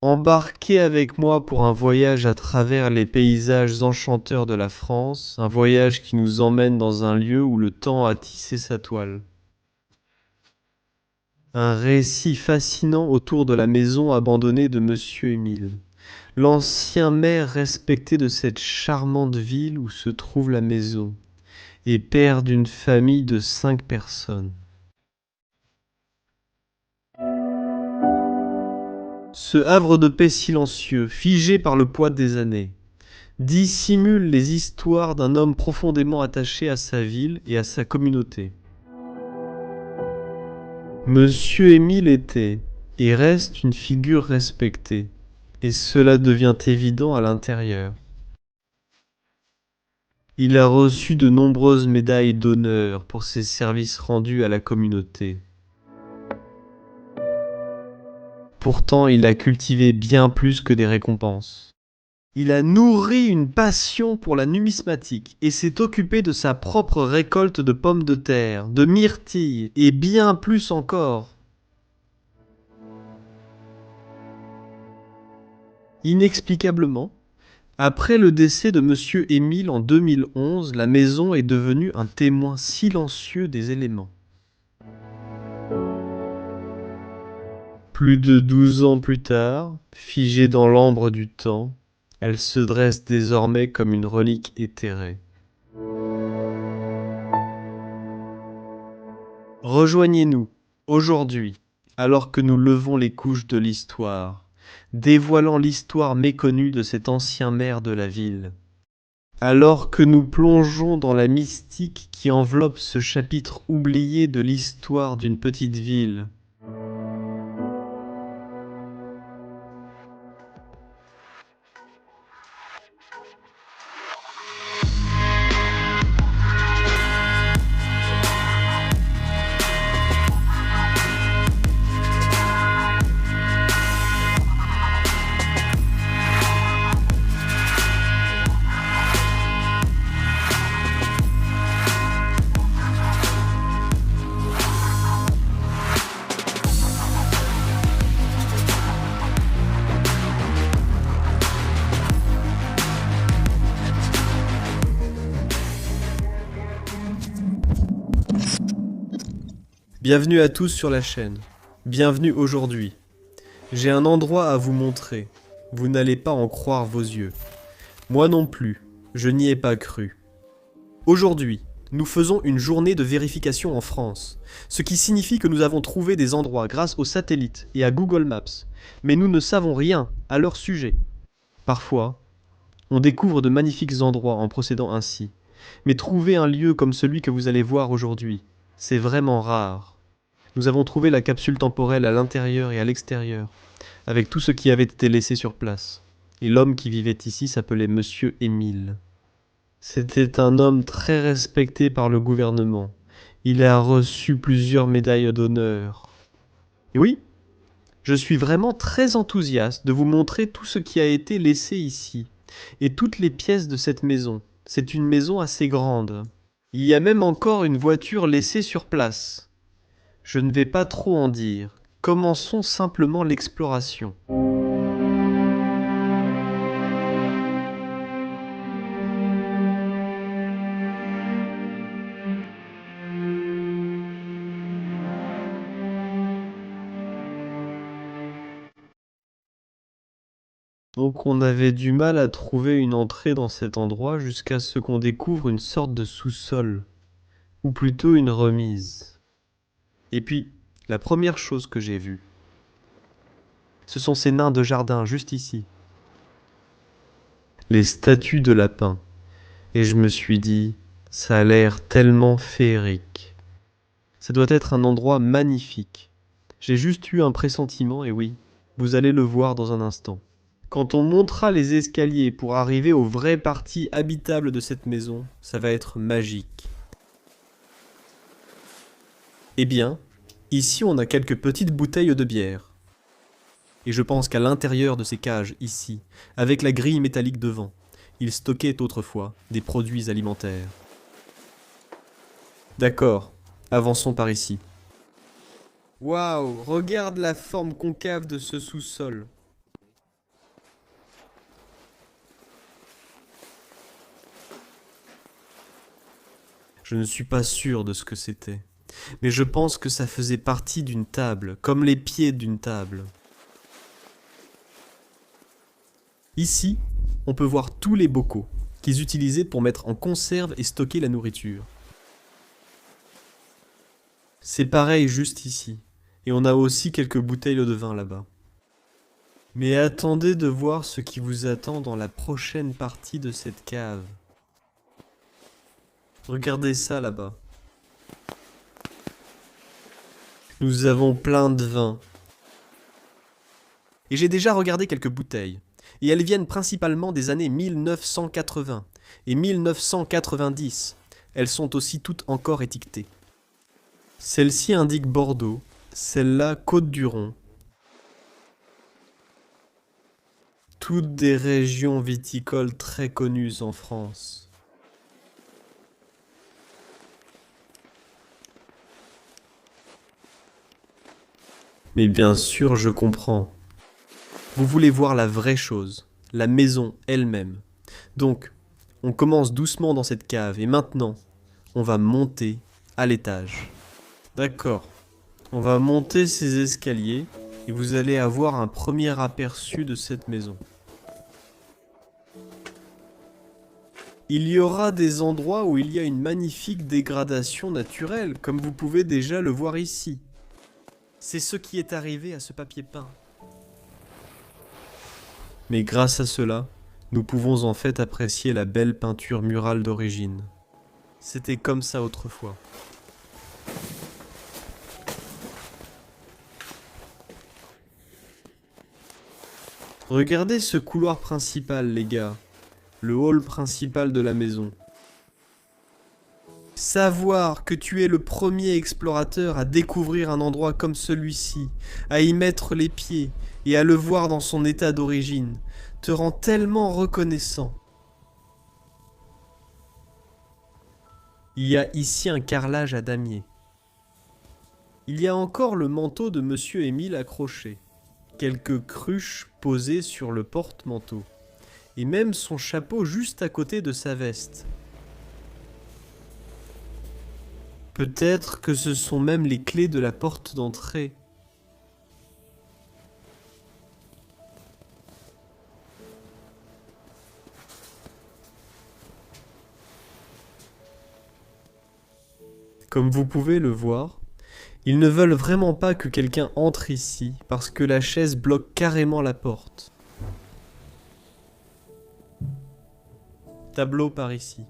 Embarquez avec moi pour un voyage à travers les paysages enchanteurs de la France, un voyage qui nous emmène dans un lieu où le temps a tissé sa toile. Un récit fascinant autour de la maison abandonnée de Monsieur Émile, l'ancien maire respecté de cette charmante ville où se trouve la maison, et père d'une famille de 5 personnes. Ce havre de paix silencieux, figé par le poids des années, dissimule les histoires d'un homme profondément attaché à sa ville et à sa communauté. Monsieur Émile était et reste une figure respectée, et cela devient évident à l'intérieur. Il a reçu de nombreuses médailles d'honneur pour ses services rendus à la communauté. Pourtant, il a cultivé bien plus que des récompenses. Il a nourri une passion pour la numismatique et s'est occupé de sa propre récolte de pommes de terre, de myrtilles et bien plus encore. Inexplicablement, après le décès de Monsieur Émile en 2011, la maison est devenue un témoin silencieux des éléments. Plus de 12 ans plus tard, figée dans l'ambre du temps, elle se dresse désormais comme une relique éthérée. Rejoignez-nous, aujourd'hui, alors que nous levons les couches de l'histoire, dévoilant l'histoire méconnue de cet ancien maire de la ville. Alors que nous plongeons dans la mystique qui enveloppe ce chapitre oublié de l'histoire d'une petite ville. Bienvenue à tous sur la chaîne. Bienvenue aujourd'hui. J'ai un endroit à vous montrer. Vous n'allez pas en croire vos yeux. Moi non plus, je n'y ai pas cru. Aujourd'hui, nous faisons une journée de vérification en France, ce qui signifie que nous avons trouvé des endroits grâce aux satellites et à Google Maps, mais nous ne savons rien à leur sujet. Parfois, on découvre de magnifiques endroits en procédant ainsi, mais trouver un lieu comme celui que vous allez voir aujourd'hui, c'est vraiment rare. Nous avons trouvé la capsule temporelle à l'intérieur et à l'extérieur, avec tout ce qui avait été laissé sur place. Et l'homme qui vivait ici s'appelait Monsieur Émile. C'était un homme très respecté par le gouvernement. Il a reçu plusieurs médailles d'honneur. Et oui, je suis vraiment très enthousiaste de vous montrer tout ce qui a été laissé ici, et toutes les pièces de cette maison. C'est une maison assez grande. Il y a même encore une voiture laissée sur place. Je ne vais pas trop en dire. Commençons simplement l'exploration. Donc on avait du mal à trouver une entrée dans cet endroit jusqu'à ce qu'on découvre une sorte de sous-sol, ou plutôt une remise. Et puis, la première chose que j'ai vue, ce sont ces nains de jardin juste ici. Les statues de lapins. Et je me suis dit, ça a l'air tellement féerique. Ça doit être un endroit magnifique. J'ai juste eu un pressentiment, et oui, vous allez le voir dans un instant. Quand on montera les escaliers pour arriver aux vraies parties habitables de cette maison, ça va être magique. Eh bien, ici on a quelques petites bouteilles de bière. Et je pense qu'à l'intérieur de ces cages, ici, avec la grille métallique devant, ils stockaient autrefois des produits alimentaires. D'accord, avançons par ici. Waouh, regarde la forme concave de ce sous-sol. Je ne suis pas sûr de ce que c'était. Mais je pense que ça faisait partie d'une table, comme les pieds d'une table. Ici, on peut voir tous les bocaux qu'ils utilisaient pour mettre en conserve et stocker la nourriture. C'est pareil juste ici, et on a aussi quelques bouteilles de vin là-bas. Mais attendez de voir ce qui vous attend dans la prochaine partie de cette cave. Regardez ça là-bas. Nous avons plein de vin. Et j'ai déjà regardé quelques bouteilles. Et elles viennent principalement des années 1980 et 1990. Elles sont aussi toutes encore étiquetées. Celle-ci indique Bordeaux, celle-là Côtes-du-Rhône. Toutes des régions viticoles très connues en France. Mais bien sûr, je comprends. Vous voulez voir la vraie chose, la maison elle-même. Donc, on commence doucement dans cette cave et maintenant, on va monter à l'étage. D'accord. On va monter ces escaliers et vous allez avoir un premier aperçu de cette maison. Il y aura des endroits où il y a une magnifique dégradation naturelle, comme vous pouvez déjà le voir ici. C'est ce qui est arrivé à ce papier peint. Mais grâce à cela, nous pouvons en fait apprécier la belle peinture murale d'origine. C'était comme ça autrefois. Regardez ce couloir principal, les gars. Le hall principal de la maison. Savoir que tu es le premier explorateur à découvrir un endroit comme celui-ci, à y mettre les pieds et à le voir dans son état d'origine, te rend tellement reconnaissant. Il y a ici un carrelage à damier. Il y a encore le manteau de Monsieur Émile accroché, quelques cruches posées sur le porte-manteau, et même son chapeau juste à côté de sa veste. Peut-être que ce sont même les clés de la porte d'entrée. Comme vous pouvez le voir, ils ne veulent vraiment pas que quelqu'un entre ici parce que la chaise bloque carrément la porte. Tableau par ici.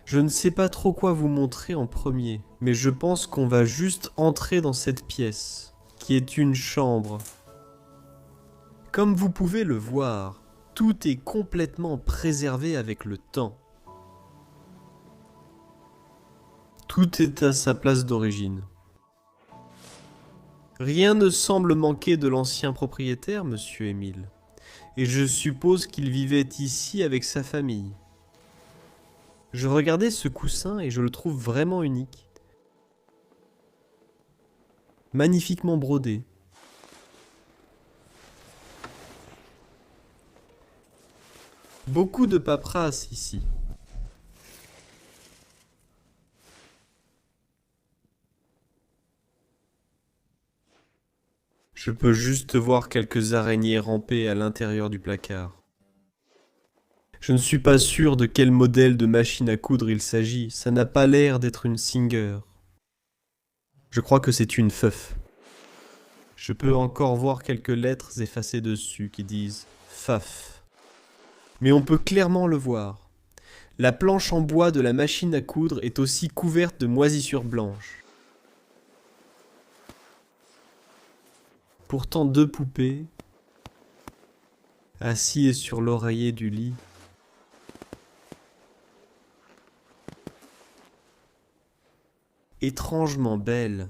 Je ne sais pas trop quoi vous montrer en premier, mais je pense qu'on va juste entrer dans cette pièce, qui est une chambre. Comme vous pouvez le voir, tout est complètement préservé avec le temps. Tout est à sa place d'origine. Rien ne semble manquer de l'ancien propriétaire, Monsieur Émile, et je suppose qu'il vivait ici avec sa famille. Je regardais ce coussin et je le trouve vraiment unique. Magnifiquement brodé. Beaucoup de paperasse ici. Je peux juste voir quelques araignées ramper à l'intérieur du placard. Je ne suis pas sûr de quel modèle de machine à coudre il s'agit, ça n'a pas l'air d'être une Singer. Je crois que c'est une Pfaff. Je peux encore voir quelques lettres effacées dessus qui disent Pfaff. Mais on peut clairement le voir. La planche en bois de la machine à coudre est aussi couverte de moisissures blanches. Pourtant deux poupées, assises sur l'oreiller du lit, étrangement belles.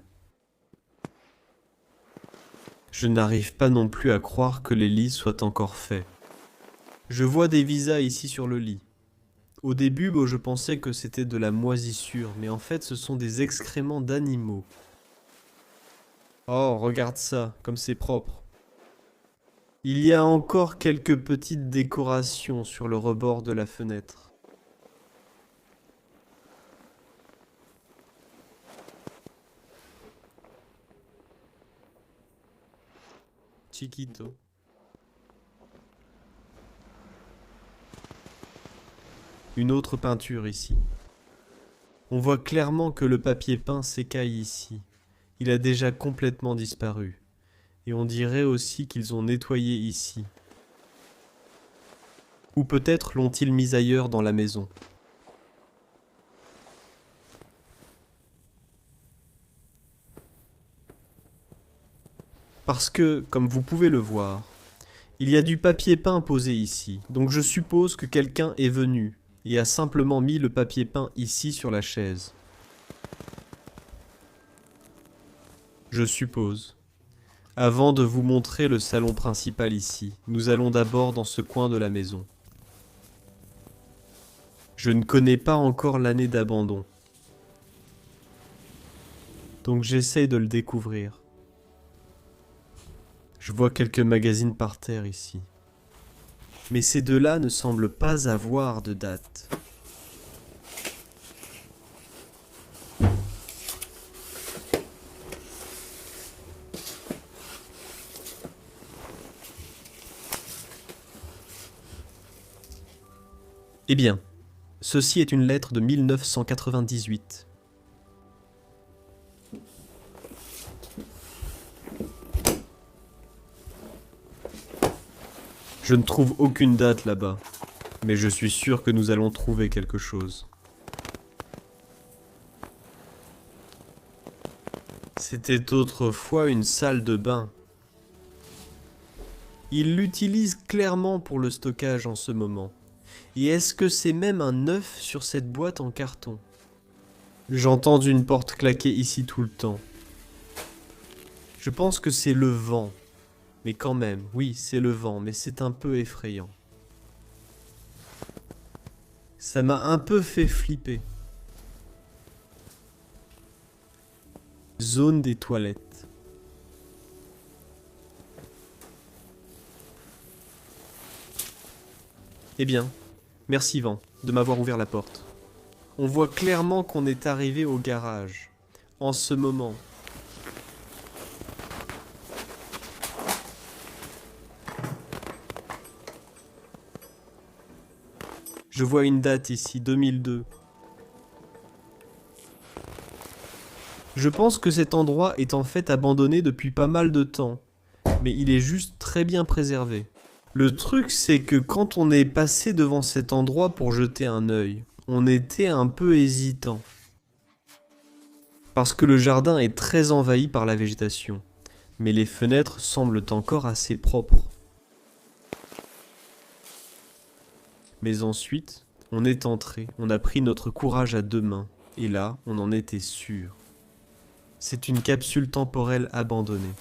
Je n'arrive pas non plus à croire que les lits soient encore faits. Je vois des visas ici sur le lit. Au début, je pensais que c'était de la moisissure, mais en fait ce sont des excréments d'animaux. Oh, regarde ça, comme c'est propre. Il y a encore quelques petites décorations sur le rebord de la fenêtre. Chiquito. Une autre peinture ici. On voit clairement que le papier peint s'écaille ici. Il a déjà complètement disparu. Et on dirait aussi qu'ils ont nettoyé ici. Ou peut-être l'ont-ils mis ailleurs dans la maison. Parce que, comme vous pouvez le voir, il y a du papier peint posé ici. Donc je suppose que quelqu'un est venu et a simplement mis le papier peint ici sur la chaise. Je suppose. Avant de vous montrer le salon principal ici, nous allons d'abord dans ce coin de la maison. Je ne connais pas encore l'année d'abandon. Donc j'essaye de le découvrir. Je vois quelques magazines par terre ici. Mais ces deux-là ne semblent pas avoir de date. Eh bien, ceci est une lettre de 1998. Je ne trouve aucune date là-bas, mais je suis sûr que nous allons trouver quelque chose. C'était autrefois une salle de bain. Ils l'utilisent clairement pour le stockage en ce moment. Et est-ce que c'est même un œuf sur cette boîte en carton? J'entends une porte claquer ici tout le temps. Je pense que c'est le vent. Mais quand même, oui, c'est le vent, mais c'est un peu effrayant. Ça m'a un peu fait flipper. Zone des toilettes. Eh bien, merci vent de m'avoir ouvert la porte. On voit clairement qu'on est arrivé au garage. En ce moment. Je vois une date ici, 2002. Je pense que cet endroit est en fait abandonné depuis pas mal de temps. Mais il est juste très bien préservé. Le truc, c'est que quand on est passé devant cet endroit pour jeter un œil, on était un peu hésitant. Parce que le jardin est très envahi par la végétation. Mais les fenêtres semblent encore assez propres. Mais ensuite, on est entré, on a pris notre courage à deux mains, et là, on en était sûr. C'est une capsule temporelle abandonnée.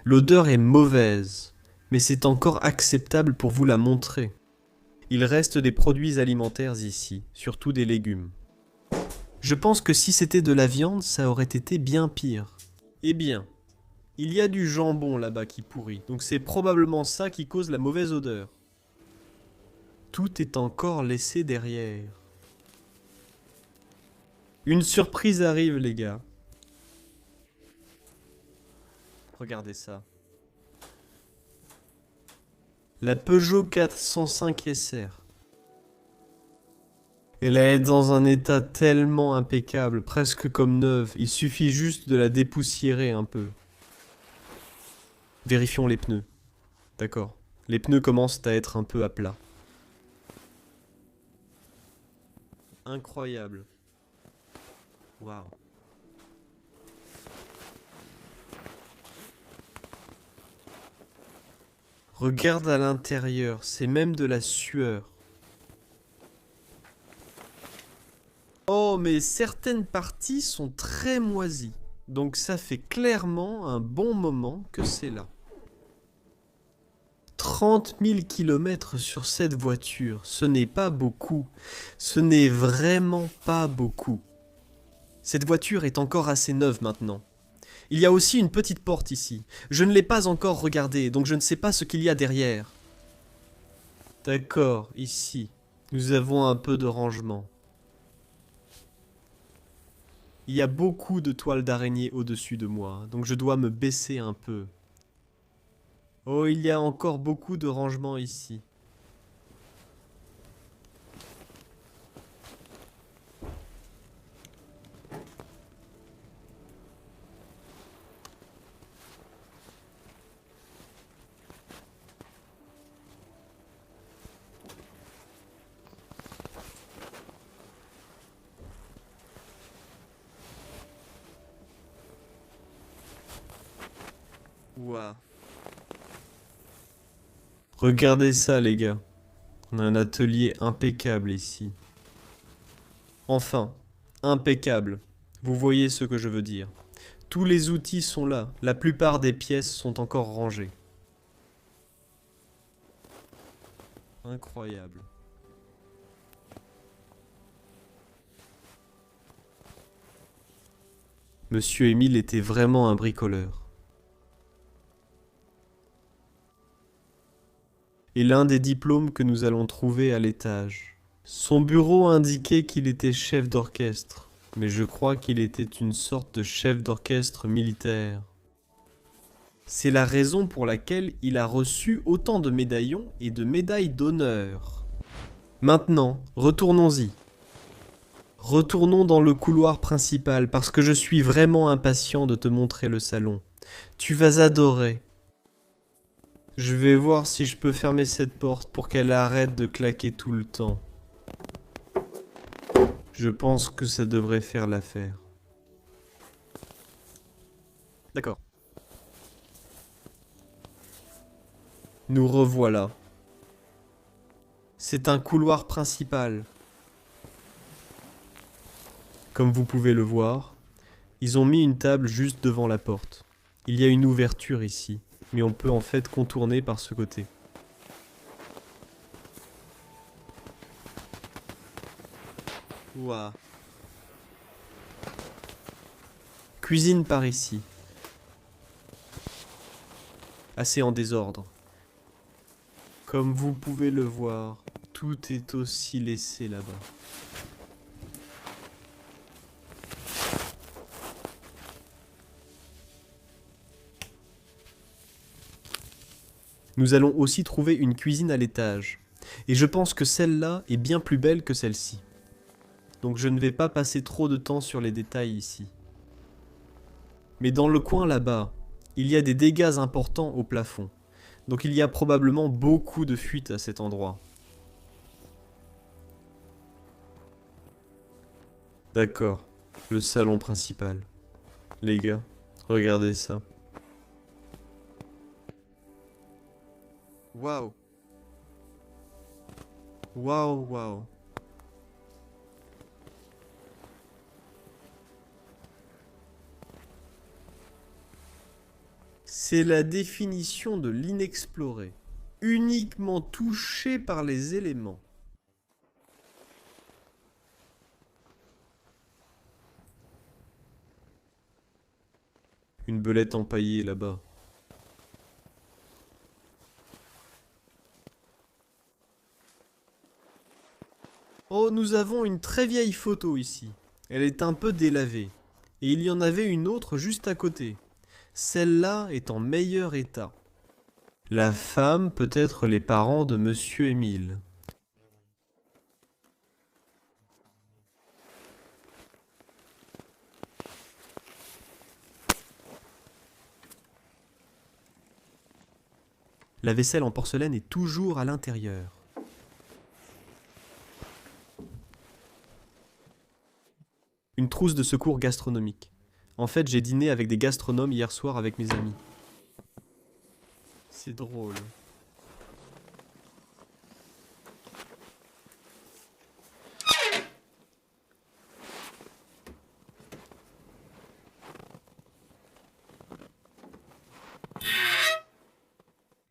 L'odeur est mauvaise, mais c'est encore acceptable pour vous la montrer. Il reste des produits alimentaires ici, surtout des légumes. Je pense que si c'était de la viande, ça aurait été bien pire. Eh bien, il y a du jambon là-bas qui pourrit, donc c'est probablement ça qui cause la mauvaise odeur. Tout est encore laissé derrière. Une surprise arrive, les gars. Regardez ça. La Peugeot 405 SR. Elle est dans un état tellement impeccable, presque comme neuve. Il suffit juste de la dépoussiérer un peu. Vérifions les pneus. D'accord. Les pneus commencent à être un peu à plat. Incroyable. Waouh. Regarde à l'intérieur, c'est même de la sueur. Oh, mais certaines parties sont très moisies. Donc ça fait clairement un bon moment que c'est là. 30 000 km sur cette voiture, ce n'est pas beaucoup. Ce n'est vraiment pas beaucoup. Cette voiture est encore assez neuve maintenant. Il y a aussi une petite porte ici. Je ne l'ai pas encore regardée, donc je ne sais pas ce qu'il y a derrière. D'accord, ici. Nous avons un peu de rangement. Il y a beaucoup de toiles d'araignée au-dessus de moi, donc je dois me baisser un peu. Oh, il y a encore beaucoup de rangement ici. Ouah. Regardez ça, les gars. On a un atelier impeccable ici. Enfin, impeccable. Vous voyez ce que je veux dire. Tous les outils sont là. La plupart des pièces sont encore rangées. Incroyable. Monsieur Émile était vraiment un bricoleur. Et l'un des diplômes que nous allons trouver à l'étage. Son bureau indiquait qu'il était chef d'orchestre, mais je crois qu'il était une sorte de chef d'orchestre militaire. C'est la raison pour laquelle il a reçu autant de médaillons et de médailles d'honneur. Maintenant, retournons-y. Retournons dans le couloir principal parce que je suis vraiment impatient de te montrer le salon. Tu vas adorer. Je vais voir si je peux fermer cette porte pour qu'elle arrête de claquer tout le temps. Je pense que ça devrait faire l'affaire. D'accord. Nous revoilà. C'est un couloir principal. Comme vous pouvez le voir, ils ont mis une table juste devant la porte. Il y a une ouverture ici, mais on peut en fait contourner par ce côté. Ouah. Cuisine par ici. Assez en désordre. Comme vous pouvez le voir, tout est aussi laissé là-bas. Nous allons aussi trouver une cuisine à l'étage. Et je pense que celle-là est bien plus belle que celle-ci. Donc je ne vais pas passer trop de temps sur les détails ici. Mais dans le coin là-bas, il y a des dégâts importants au plafond. Donc il y a probablement beaucoup de fuites à cet endroit. D'accord, le salon principal. Les gars, regardez ça. Waouh. Waouh, waouh. C'est la définition de l'inexploré. Uniquement touché par les éléments. Une belette empaillée là-bas. Oh, nous avons une très vieille photo ici. Elle est un peu délavée. Et il y en avait une autre juste à côté. Celle-là est en meilleur état. La femme peut être les parents de Monsieur Émile. La vaisselle en porcelaine est toujours à l'intérieur. Une trousse de secours gastronomique. En fait, j'ai dîné avec des gastronomes hier soir avec mes amis. C'est drôle.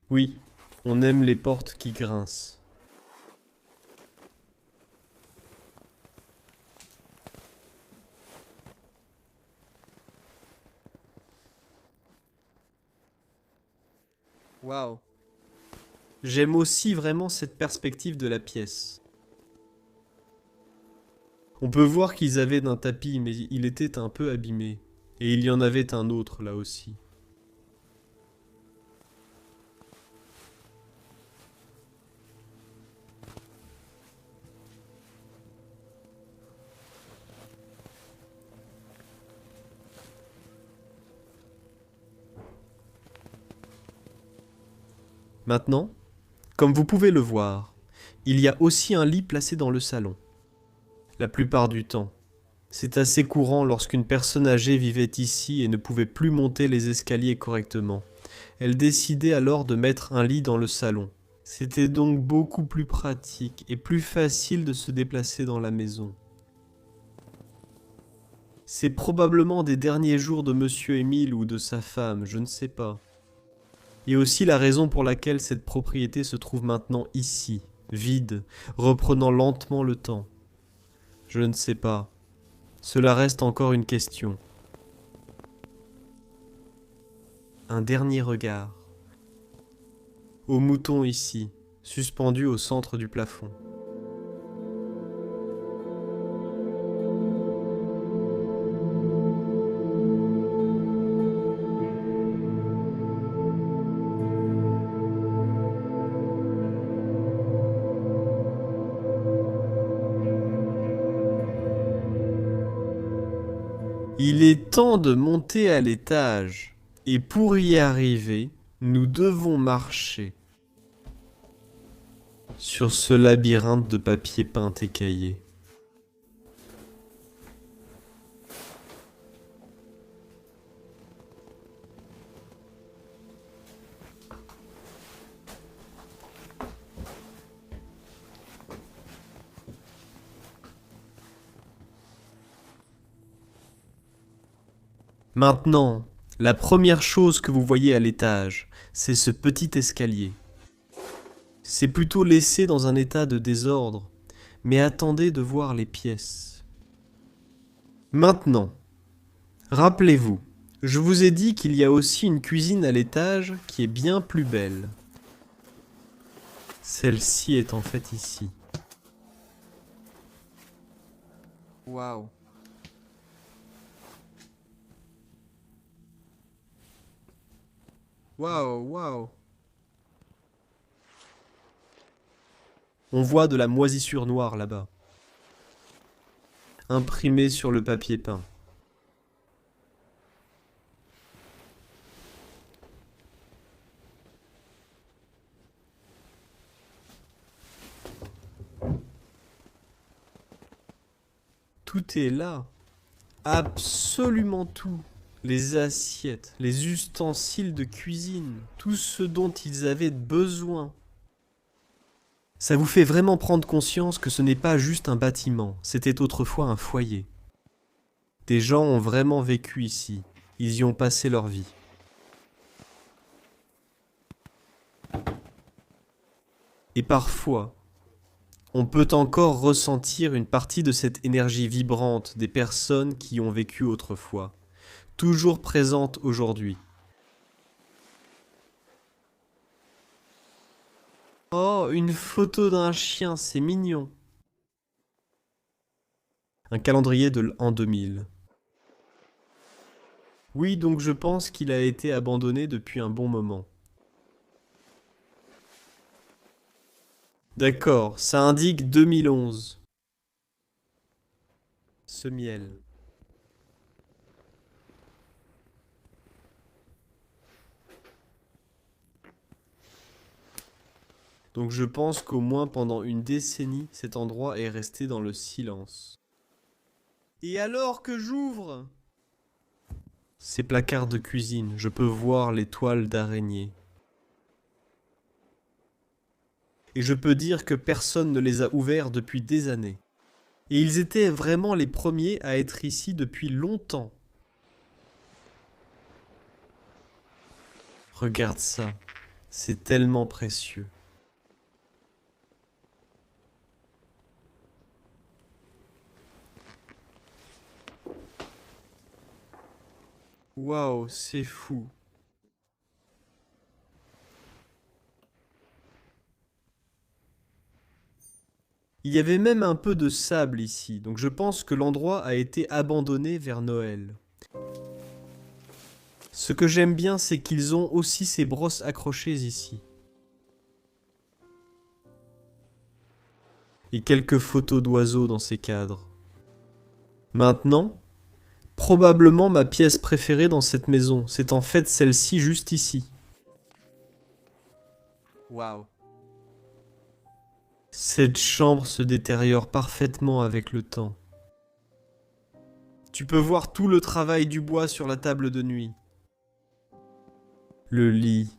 Oui, On aime les portes qui grincent. Waouh. J'aime aussi vraiment cette perspective de la pièce. On peut voir qu'ils avaient un tapis, mais il était un peu abîmé. Et il y en avait un autre là aussi. Maintenant, comme vous pouvez le voir, il y a aussi un lit placé dans le salon. La plupart du temps, c'est assez courant lorsqu'une personne âgée vivait ici et ne pouvait plus monter les escaliers correctement. Elle décidait alors de mettre un lit dans le salon. C'était donc beaucoup plus pratique et plus facile de se déplacer dans la maison. C'est probablement des derniers jours de Monsieur Émile ou de sa femme, je ne sais pas. Et aussi la raison pour laquelle cette propriété se trouve maintenant ici, vide, reprenant lentement le temps. Je ne sais pas. Cela reste encore une question. Un dernier regard. Au mouton ici, suspendu au centre du plafond. Il est temps de monter à l'étage. Et pour y arriver, nous devons marcher sur ce labyrinthe de papier peint écaillé. Maintenant, la première chose que vous voyez à l'étage, c'est ce petit escalier. C'est plutôt laissé dans un état de désordre, mais attendez de voir les pièces. Maintenant, rappelez-vous, je vous ai dit qu'il y a aussi une cuisine à l'étage qui est bien plus belle. Celle-ci est en fait ici. Waouh. Waouh, waouh. On voit de la moisissure noire là-bas, imprimée sur le papier peint. Tout est là, absolument tout. Les assiettes, les ustensiles de cuisine, tout ce dont ils avaient besoin. Ça vous fait vraiment prendre conscience que ce n'est pas juste un bâtiment, c'était autrefois un foyer. Des gens ont vraiment vécu ici, ils y ont passé leur vie. Et parfois, on peut encore ressentir une partie de cette énergie vibrante des personnes qui ont vécu autrefois, toujours présente aujourd'hui. Oh, une photo d'un chien, c'est mignon. Un calendrier de l'an 2000. Oui, donc je pense qu'il a été abandonné depuis un bon moment. D'accord, ça indique 2011. Ce miel. Donc je pense qu'au moins pendant une décennie, cet endroit est resté dans le silence. Et alors que j'ouvre ces placards de cuisine, je peux voir les toiles d'araignée. Et je peux dire que personne ne les a ouverts depuis des années. Et ils étaient vraiment les premiers à être ici depuis longtemps. Regarde ça. C'est tellement précieux. Waouh, c'est fou. Il y avait même un peu de sable ici, donc je pense que l'endroit a été abandonné vers Noël. Ce que j'aime bien, c'est qu'ils ont aussi ces brosses accrochées ici. Et quelques photos d'oiseaux dans ces cadres. Maintenant, probablement ma pièce préférée dans cette maison, c'est en fait celle-ci juste ici. Waouh. Cette chambre se détériore parfaitement avec le temps. Tu peux voir tout le travail du bois sur la table de nuit. Le lit,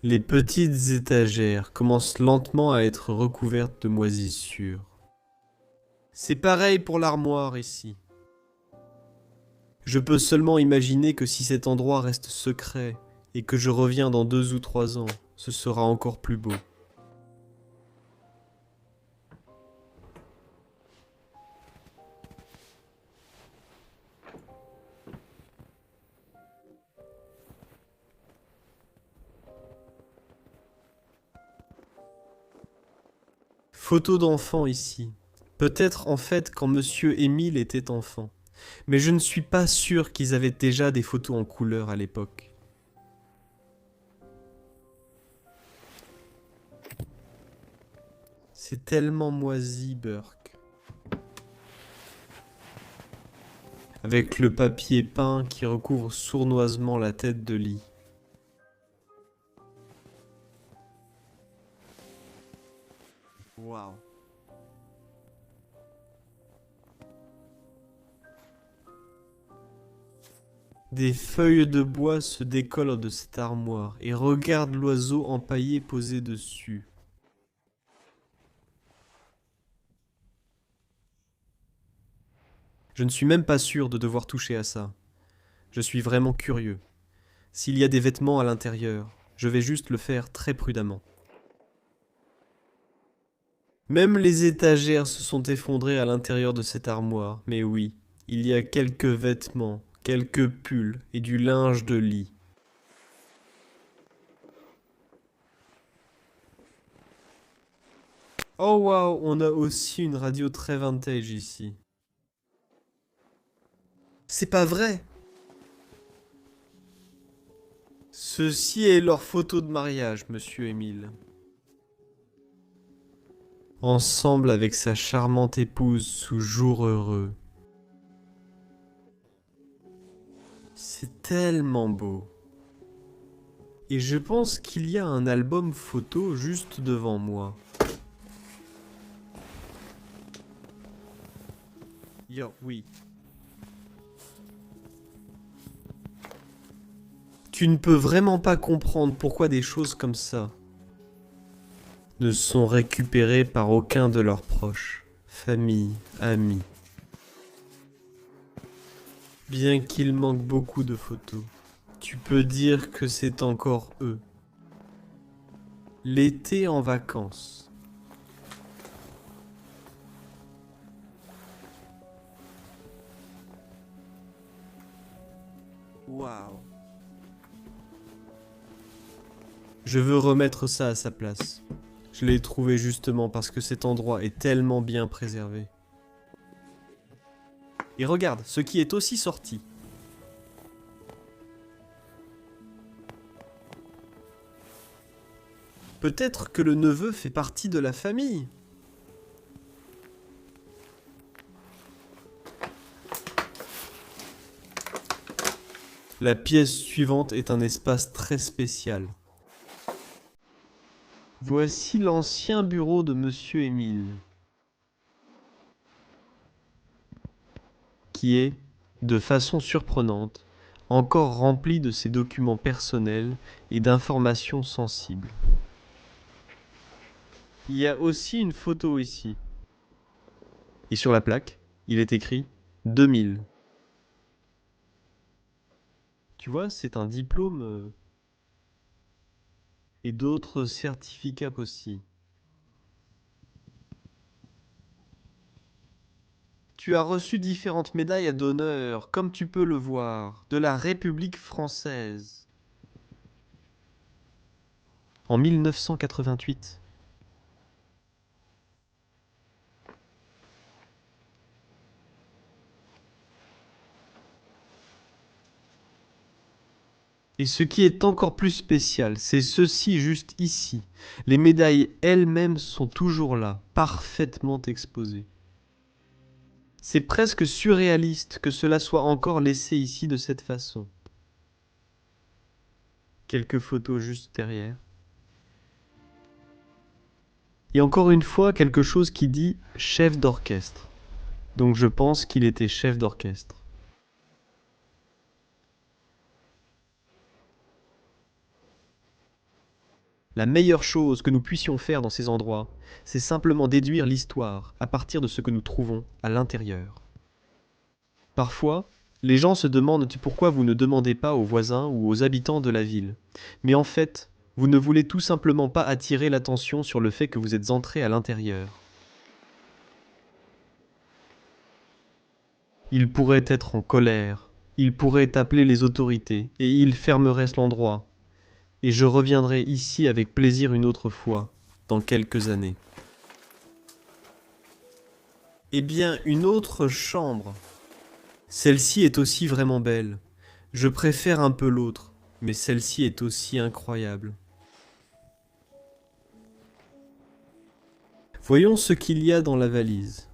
les petites étagères commencent lentement à être recouvertes de moisissures. C'est pareil pour l'armoire ici. Je peux seulement imaginer que si cet endroit reste secret et que je reviens dans 2 ou 3 ans, ce sera encore plus beau. Photo d'enfant ici. Peut-être en fait quand Monsieur Émile était enfant. Mais je ne suis pas sûr qu'ils avaient déjà des photos en couleur à l'époque. C'est tellement moisi, Burke. Avec le papier peint qui recouvre sournoisement la tête de lit. Waouh. Des feuilles de bois se décollent de cette armoire et regardent l'oiseau empaillé posé dessus. Je ne suis même pas sûr de devoir toucher à ça. Je suis vraiment curieux. S'il y a des vêtements à l'intérieur, je vais juste le faire très prudemment. Même les étagères se sont effondrées à l'intérieur de cette armoire, mais oui, il y a quelques vêtements, quelques pulls et du linge de lit. Oh waouh, on a aussi une radio très vintage ici. C'est pas vrai! Ceci est leur photo de mariage, monsieur Émile. Ensemble avec sa charmante épouse sous jour heureux. C'est tellement beau. Et je pense qu'il y a un album photo juste devant moi. Yo, oui. Tu ne peux vraiment pas comprendre pourquoi des choses comme ça ne sont récupérées par aucun de leurs proches, famille, amis. Bien qu'il manque beaucoup de photos, tu peux dire que c'est encore eux. L'été en vacances. Waouh. Je veux remettre ça à sa place. Je l'ai trouvé justement parce que cet endroit est tellement bien préservé. Et regarde, ce qui est aussi sorti. Peut-être que le neveu fait partie de la famille. La pièce suivante est un espace très spécial. Voici l'ancien bureau de Monsieur Émile, qui est, de façon surprenante, encore rempli de ses documents personnels et d'informations sensibles. Il y a aussi une photo ici. Et sur la plaque, il est écrit 2000. Tu vois, c'est un diplôme. Et d'autres certificats aussi. Tu as reçu différentes médailles d'honneur, comme tu peux le voir, de la République française. En 1988. Et ce qui est encore plus spécial, c'est ceci juste ici. Les médailles elles-mêmes sont toujours là, parfaitement exposées. C'est presque surréaliste que cela soit encore laissé ici de cette façon. Quelques photos juste derrière. Et encore une fois, quelque chose qui dit chef d'orchestre. Donc je pense qu'il était chef d'orchestre. La meilleure chose que nous puissions faire dans ces endroits, c'est simplement déduire l'histoire à partir de ce que nous trouvons à l'intérieur. Parfois, les gens se demandent pourquoi vous ne demandez pas aux voisins ou aux habitants de la ville. Mais en fait, vous ne voulez tout simplement pas attirer l'attention sur le fait que vous êtes entré à l'intérieur. Il pourrait être en colère, il pourrait appeler les autorités, et il fermerait l'endroit. Et je reviendrai ici avec plaisir une autre fois, dans quelques années. Eh bien, une autre chambre. Celle-ci est aussi vraiment belle. Je préfère un peu l'autre, mais celle-ci est aussi incroyable. Voyons ce qu'il y a dans la valise.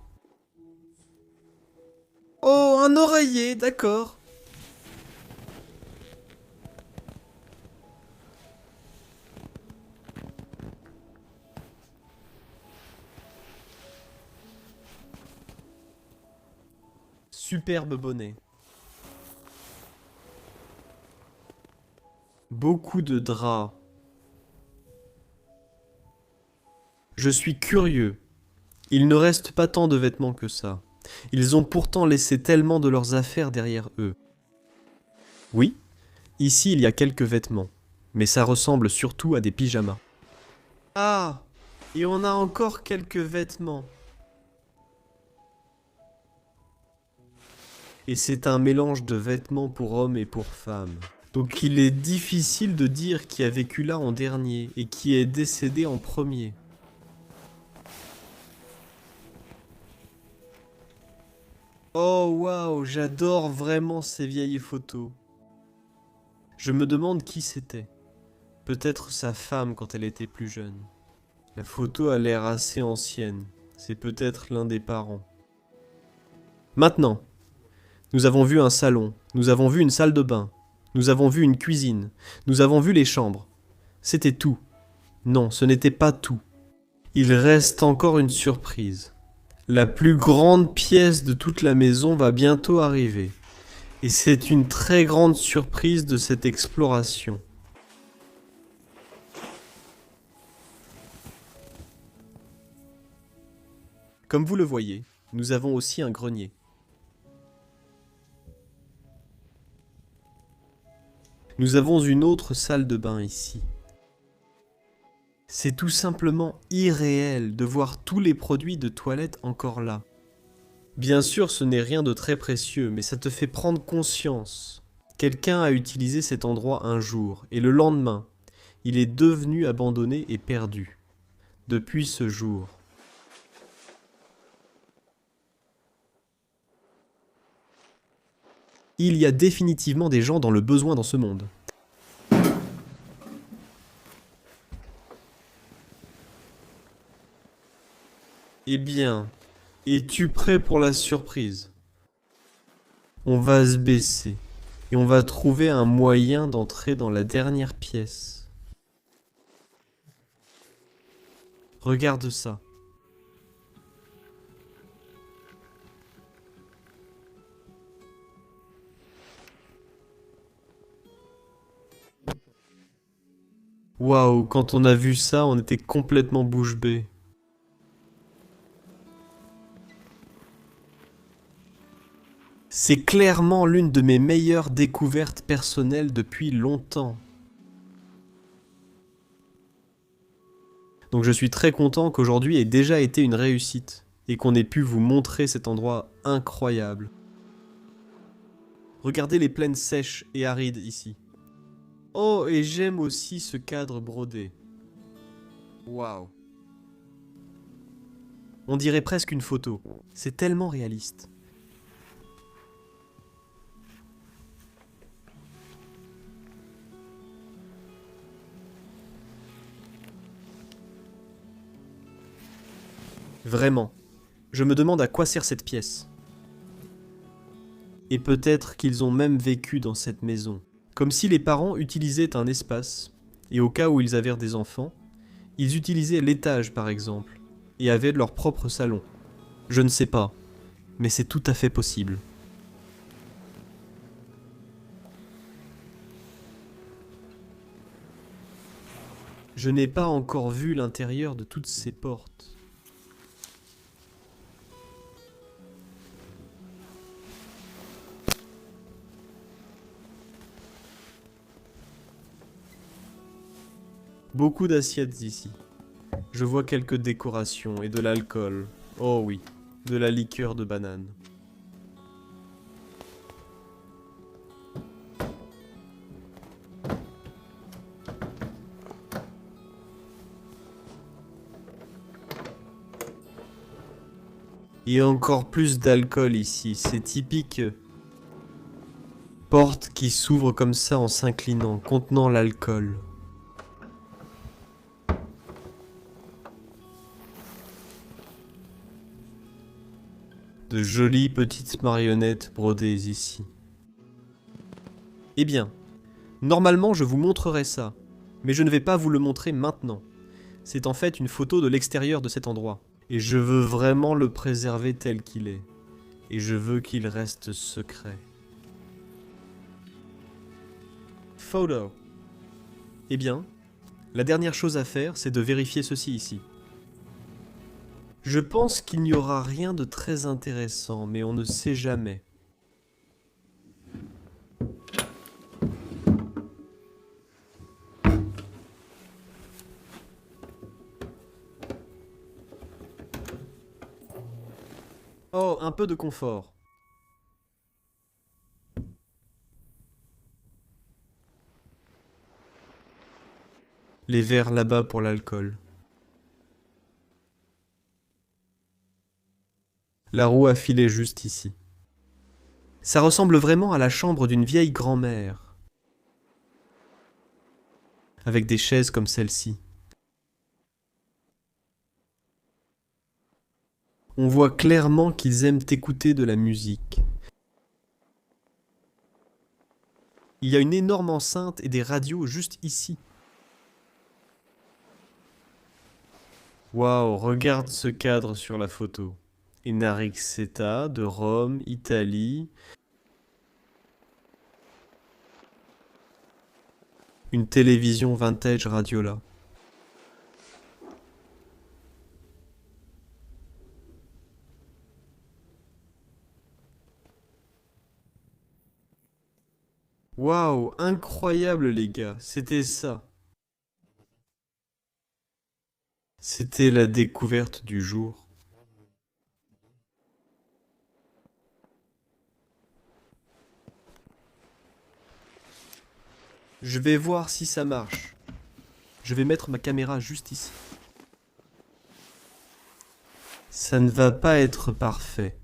Oh, un oreiller, d'accord. Superbe bonnet. Beaucoup de draps. Je suis curieux. Il ne reste pas tant de vêtements que ça. Ils ont pourtant laissé tellement de leurs affaires derrière eux. Oui, ici il y a quelques vêtements, mais ça ressemble surtout à des pyjamas. Ah, et on a encore quelques vêtements. Et c'est un mélange de vêtements pour hommes et pour femmes. Donc il est difficile de dire qui a vécu là en dernier et qui est décédé en premier. Oh waouh, j'adore vraiment ces vieilles photos. Je me demande qui c'était. Peut-être sa femme quand elle était plus jeune. La photo a l'air assez ancienne. C'est peut-être l'un des parents. Maintenant, nous avons vu un salon, nous avons vu une salle de bain, nous avons vu une cuisine, nous avons vu les chambres. C'était tout. Non, ce n'était pas tout. Il reste encore une surprise. La plus grande pièce de toute la maison va bientôt arriver. Et c'est une très grande surprise de cette exploration. Comme vous le voyez, nous avons aussi un grenier. Nous avons une autre salle de bain ici. C'est tout simplement irréel de voir tous les produits de toilette encore là. Bien sûr, ce n'est rien de très précieux, mais ça te fait prendre conscience. Quelqu'un a utilisé cet endroit un jour, et le lendemain, il est devenu abandonné et perdu. Depuis ce jour. Il y a définitivement des gens dans le besoin dans ce monde. Eh bien, es-tu prêt pour la surprise? On va se baisser et on va trouver un moyen d'entrer dans la dernière pièce. Regarde ça. Waouh, quand on a vu ça, on était complètement bouche bée. C'est clairement l'une de mes meilleures découvertes personnelles depuis longtemps. Donc je suis très content qu'aujourd'hui ait déjà été une réussite et qu'on ait pu vous montrer cet endroit incroyable. Regardez les plaines sèches et arides ici. Oh, et j'aime aussi ce cadre brodé. Waouh. On dirait presque une photo. C'est tellement réaliste. Vraiment. Je me demande à quoi sert cette pièce. Et peut-être qu'ils ont même vécu dans cette maison. Comme si les parents utilisaient un espace, et au cas où ils avaient des enfants, ils utilisaient l'étage par exemple, et avaient leur propre salon. Je ne sais pas, mais c'est tout à fait possible. Je n'ai pas encore vu l'intérieur de toutes ces portes. Beaucoup d'assiettes ici. Je vois quelques décorations et de l'alcool. Oh oui, de la liqueur de banane. Et encore plus d'alcool ici, c'est typique. Porte qui s'ouvre comme ça en s'inclinant, contenant l'alcool. De jolies petites marionnettes brodées ici. Eh bien, normalement je vous montrerai ça, mais je ne vais pas vous le montrer maintenant. C'est en fait une photo de l'extérieur de cet endroit. Et je veux vraiment le préserver tel qu'il est. Et je veux qu'il reste secret. Photo. Eh bien, la dernière chose à faire, c'est de vérifier ceci ici. Je pense qu'il n'y aura rien de très intéressant, mais on ne sait jamais. Oh, un peu de confort. Les verres là-bas pour l'alcool. La roue à filet juste ici. Ça ressemble vraiment à la chambre d'une vieille grand-mère. Avec des chaises comme celle-ci. On voit clairement qu'ils aiment écouter de la musique. Il y a une énorme enceinte et des radios juste ici. Waouh, regarde ce cadre sur la photo. Enarixeta de Rome, Italie. Une télévision vintage Radiola. Waouh, incroyable les gars, c'était ça. C'était la découverte du jour. Je vais voir si ça marche. Je vais mettre ma caméra juste ici. Ça ne va pas être parfait.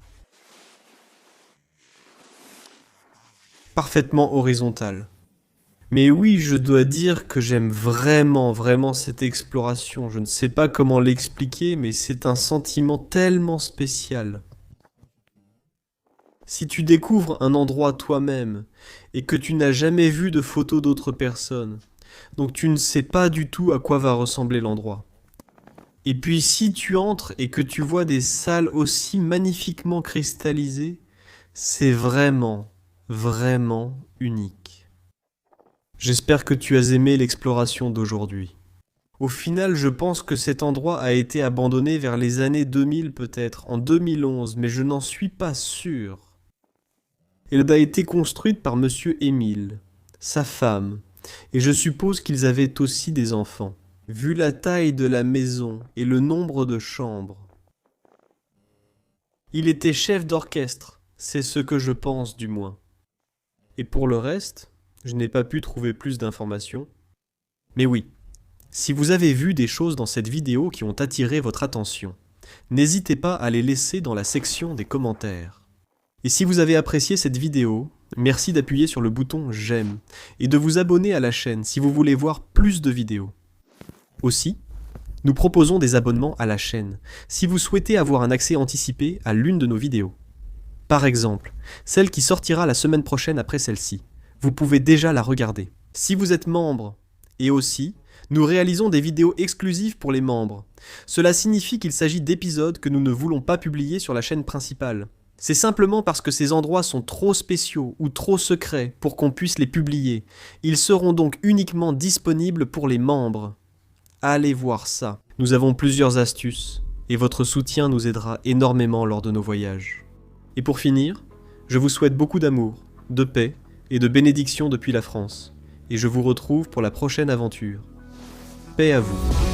Parfaitement horizontal. Mais oui, je dois dire que j'aime vraiment cette exploration. Je ne sais pas comment l'expliquer, mais c'est un sentiment tellement spécial. Si tu découvres un endroit toi-même et que tu n'as jamais vu de photos d'autres personnes, donc tu ne sais pas du tout à quoi va ressembler l'endroit. Et puis si tu entres et que tu vois des salles aussi magnifiquement cristallisées, c'est vraiment unique. J'espère que tu as aimé l'exploration d'aujourd'hui. Au final, je pense que cet endroit a été abandonné vers les années 2000 peut-être, en 2011, mais je n'en suis pas sûr. Elle a été construite par Monsieur Émile, sa femme, et je suppose qu'ils avaient aussi des enfants. Vu la taille de la maison et le nombre de chambres. Il était chef d'orchestre, c'est ce que je pense du moins. Et pour le reste, je n'ai pas pu trouver plus d'informations. Mais oui, si vous avez vu des choses dans cette vidéo qui ont attiré votre attention, n'hésitez pas à les laisser dans la section des commentaires. Et si vous avez apprécié cette vidéo, merci d'appuyer sur le bouton j'aime et de vous abonner à la chaîne si vous voulez voir plus de vidéos. Aussi, nous proposons des abonnements à la chaîne si vous souhaitez avoir un accès anticipé à l'une de nos vidéos. Par exemple, celle qui sortira la semaine prochaine après celle-ci. Vous pouvez déjà la regarder. Si vous êtes membre, et aussi, nous réalisons des vidéos exclusives pour les membres. Cela signifie qu'il s'agit d'épisodes que nous ne voulons pas publier sur la chaîne principale. C'est simplement parce que ces endroits sont trop spéciaux ou trop secrets pour qu'on puisse les publier. Ils seront donc uniquement disponibles pour les membres. Allez voir ça. Nous avons plusieurs astuces, et votre soutien nous aidera énormément lors de nos voyages. Et pour finir, je vous souhaite beaucoup d'amour, de paix et de bénédictions depuis la France. Et je vous retrouve pour la prochaine aventure. Paix à vous.